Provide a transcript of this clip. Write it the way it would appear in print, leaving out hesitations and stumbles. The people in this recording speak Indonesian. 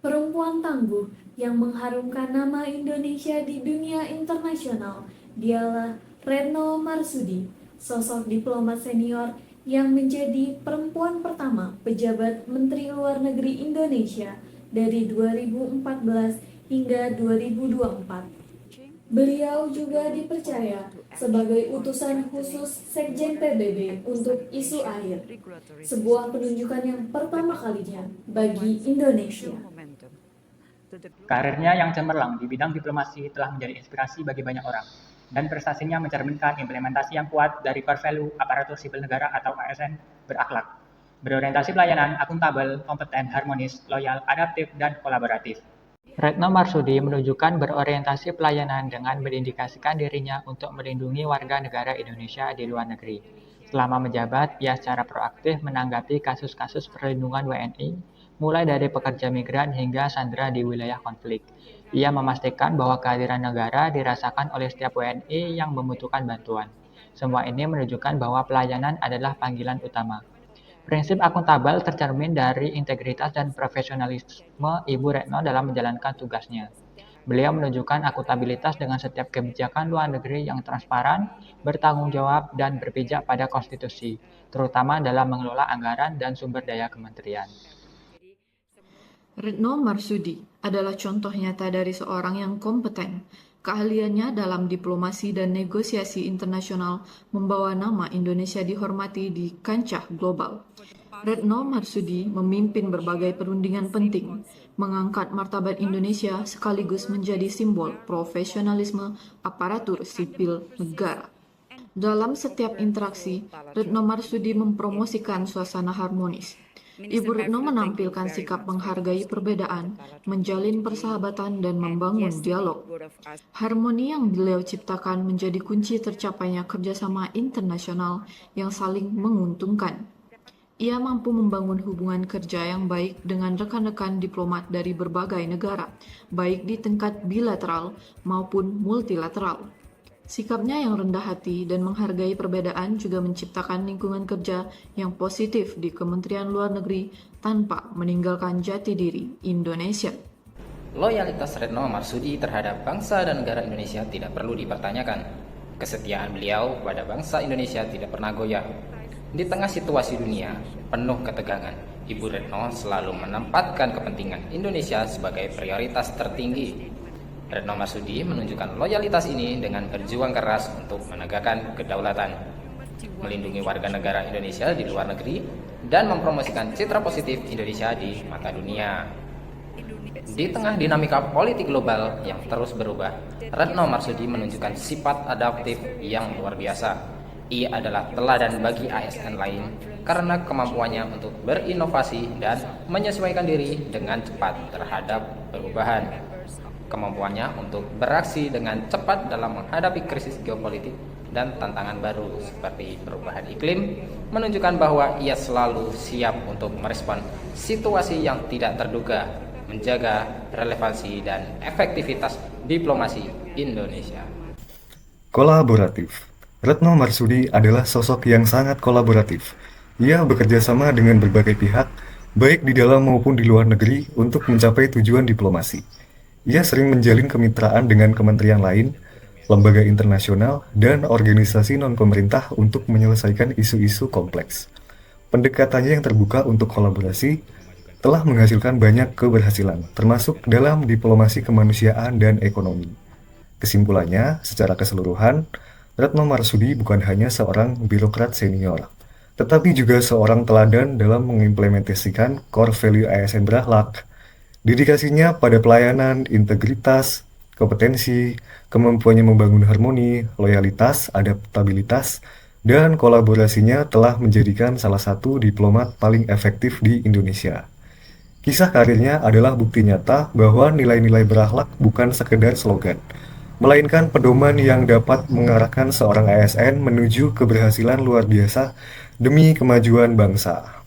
Perempuan tangguh yang mengharumkan nama Indonesia di dunia internasional, dialah Retno Marsudi, sosok diplomat senior yang menjadi perempuan pertama pejabat Menteri Luar Negeri Indonesia dari 2014 hingga 2024. Beliau juga dipercaya sebagai utusan khusus Sekjen PBB untuk isu air, sebuah penunjukan yang pertama kalinya bagi Indonesia. Karirnya yang cemerlang di bidang diplomasi telah menjadi inspirasi bagi banyak orang, dan prestasinya mencerminkan implementasi yang kuat dari core value aparatur sipil negara atau ASN berakhlak, berorientasi pelayanan, akuntabel, kompeten, harmonis, loyal, adaptif, dan kolaboratif. Retno Marsudi menunjukkan berorientasi pelayanan dengan mendedikasikan dirinya untuk melindungi warga negara Indonesia di luar negeri. Selama menjabat, ia secara proaktif menanggapi kasus-kasus perlindungan WNI, mulai dari pekerja migran hingga sandera di wilayah konflik. Ia memastikan bahwa kehadiran negara dirasakan oleh setiap WNI yang membutuhkan bantuan. Semua ini menunjukkan bahwa pelayanan adalah panggilan utama. Prinsip akuntabel tercermin dari integritas dan profesionalisme Ibu Retno dalam menjalankan tugasnya. Beliau menunjukkan akuntabilitas dengan setiap kebijakan luar negeri yang transparan, bertanggung jawab, dan berpijak pada konstitusi, terutama dalam mengelola anggaran dan sumber daya kementerian. Retno Marsudi adalah contoh nyata dari seorang yang kompeten. Keahliannya dalam diplomasi dan negosiasi internasional membawa nama Indonesia dihormati di kancah global. Retno Marsudi memimpin berbagai perundingan penting, mengangkat martabat Indonesia sekaligus menjadi simbol profesionalisme aparatur sipil negara. Dalam setiap interaksi, Retno Marsudi mempromosikan suasana harmonis. Ibu Retno menampilkan sikap menghargai perbedaan, menjalin persahabatan, dan membangun dialog. Harmoni yang beliau ciptakan menjadi kunci tercapainya kerjasama internasional yang saling menguntungkan. Ia mampu membangun hubungan kerja yang baik dengan rekan-rekan diplomat dari berbagai negara, baik di tingkat bilateral maupun multilateral. Sikapnya yang rendah hati dan menghargai perbedaan juga menciptakan lingkungan kerja yang positif di Kementerian Luar Negeri tanpa meninggalkan jati diri Indonesia. Loyalitas Retno Marsudi terhadap bangsa dan negara Indonesia tidak perlu dipertanyakan. Kesetiaan beliau kepada bangsa Indonesia tidak pernah goyah. Di tengah situasi dunia penuh ketegangan, Ibu Retno selalu menempatkan kepentingan Indonesia sebagai prioritas tertinggi. Retno Marsudi menunjukkan loyalitas ini dengan berjuang keras untuk menegakkan kedaulatan, melindungi warga negara Indonesia di luar negeri, dan mempromosikan citra positif Indonesia di mata dunia. Di tengah dinamika politik global yang terus berubah, Retno Marsudi menunjukkan sifat adaptif yang luar biasa. Ia adalah teladan bagi ASN lain karena kemampuannya untuk berinovasi dan menyesuaikan diri dengan cepat terhadap perubahan. Kemampuannya untuk beraksi dengan cepat dalam menghadapi krisis geopolitik dan tantangan baru seperti perubahan iklim menunjukkan bahwa ia selalu siap untuk merespon situasi yang tidak terduga, menjaga relevansi dan efektivitas diplomasi Indonesia. Kolaboratif. Retno Marsudi adalah sosok yang sangat kolaboratif. Ia bekerja sama dengan berbagai pihak, baik di dalam maupun di luar negeri, untuk mencapai tujuan diplomasi. Ia sering menjalin kemitraan dengan kementerian lain, lembaga internasional, dan organisasi non-pemerintah untuk menyelesaikan isu-isu kompleks. Pendekatannya yang terbuka untuk kolaborasi telah menghasilkan banyak keberhasilan, termasuk dalam diplomasi kemanusiaan dan ekonomi. Kesimpulannya, secara keseluruhan, Retno Marsudi bukan hanya seorang birokrat senior, tetapi juga seorang teladan dalam mengimplementasikan core value ASN berakhlak. Dedikasinya pada pelayanan, integritas, kompetensi, kemampuannya membangun harmoni, loyalitas, adaptabilitas, dan kolaborasinya telah menjadikan salah satu diplomat paling efektif di Indonesia. Kisah karirnya adalah bukti nyata bahwa nilai-nilai berakhlak bukan sekedar slogan, melainkan pedoman yang dapat mengarahkan seorang ASN menuju keberhasilan luar biasa demi kemajuan bangsa.